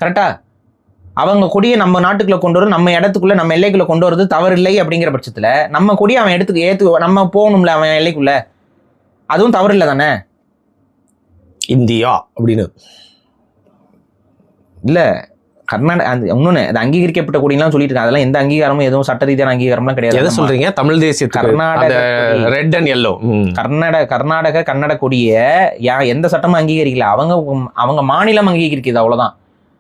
கரெக்டா? அவங்க கொடியை நம்ம நாட்டுக்குள்ள கொண்டு வரும், நம்ம இடத்துக்குள்ள நம்ம எல்லைக்குள்ள கொண்டு வரது தவறு இல்லை அப்படிங்கிற பட்சத்துல நம்ம கொடியை அவன் ஏத்து நம்ம போகணும்ல அவன் எல்லைக்குள்ள, அதுவும் தவறு இல்லை தானே? இந்தியா அப்படின்னு இல்ல கர்நாடகா இன்னொன்னு அது அங்கீகரிக்கப்பட்ட கொடிலாம் சொல்லிட்டு இருக்காங்க. அதெல்லாம் எந்த அங்கீகாரமும் எதுவும் சட்ட ரீதியான அங்கீகாரம்லாம் கிடையாது. எதை சொல்றீங்க? தமிழ் தேசிய Karnataka red and yellow Karnataka Kannada கொடியை எந்த சட்டமும் அங்கீகரிக்கல. அவங்க மாநிலம் அங்கீகரிக்குது, அவ்வளவுதான்.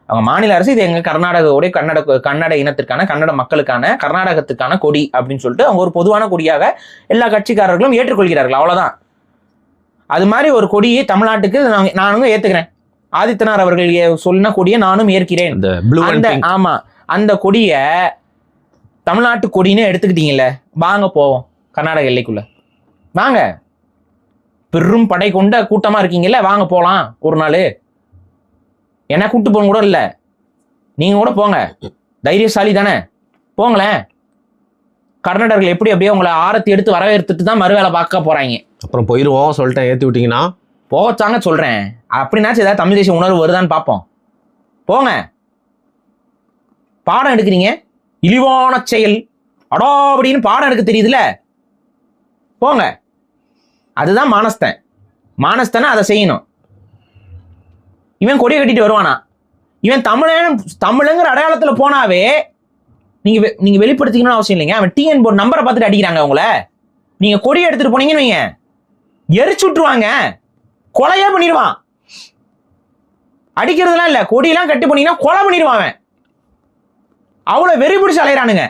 அவங்க மாநில அரசு இது எங்க கர்நாடகாவுடைய கன்னட இனத்திற்கான கன்னட மக்களுக்கான கர்நாடகத்துக்கான கொடி அப்படின்னு சொல்லிட்டு அவங்க ஒரு பொதுவான கொடியாக எல்லா கட்சிக்காரர்களும் ஏற்றுக்கொள்கிறார்கள், அவ்வளவுதான். அது மாதிரி ஒரு கொடியை தமிழ்நாட்டுக்கு நானும் ஏத்துக்கிறேன். ஆதித்தனார் அவர்கள் சொன்ன கொடியை நானும் ஏற்கிறேன். ஆமா, அந்த கொடிய தமிழ்நாட்டு கொடின்னு எடுத்துக்கிட்டீங்கல்ல, வாங்க போவோம் கர்நாடக எல்லைக்குள்ள, வாங்க. பெரும் படை கொண்ட கூட்டமா இருக்கீங்கல்ல, வாங்க போலாம் ஒரு நாள். என்ன கூட்டு போன கூட இல்ல, நீங்க கூட போங்க, தைரியசாலி தானே, போங்களேன். கர்நாடகர்கள் எப்படி அப்படியே உங்களை ஆரத்தி எடுத்து வரவேற்றுட்டு தான் மறுவேலை பார்க்க போறாங்க. அப்புறம் போயிருவோம் சொல்லிட்டேன், ஏற்றி விட்டீங்கன்னா போச்சாங்க சொல்றேன். அப்படின்னாச்சும் ஏதாவது தமிழ் தேசிய உணர்வு வருதான்னு பார்ப்போம். போங்க, பாடம் எடுக்கிறீங்க, இழிவான செயல் அடோ அப்படின்னு பாடம் எடுக்க தெரியுதுல, போங்க. அதுதான் மானஸ்தனை அதை செய்யணும். இவன் கொடியை கட்டிட்டு வருவானா? இவன் தமிழங்கிற அடையாளத்துல போனாவே நீங்க வெளிப்படுத்திக்கணும்னு அவசியம் இல்லைங்க. அவன் டிஎன் போர்டு நம்பரை பார்த்துட்டு அடிக்கிறாங்க அவங்கள. நீங்க கொடியை எடுத்துட்டு போனீங்கன்னு வைங்க, எரிச்சு விட்டுருவாங்க, கொலையா பண்ணிடுவான். அடிக்கிறதுலாம் இல்ல, கொடியெல்லாம் கட்டி போனீங்கன்னா கொலை பண்ணிடுவான். அவன் அவ்வளவு வெறி பிடிச்சு அலையிறானுங்க.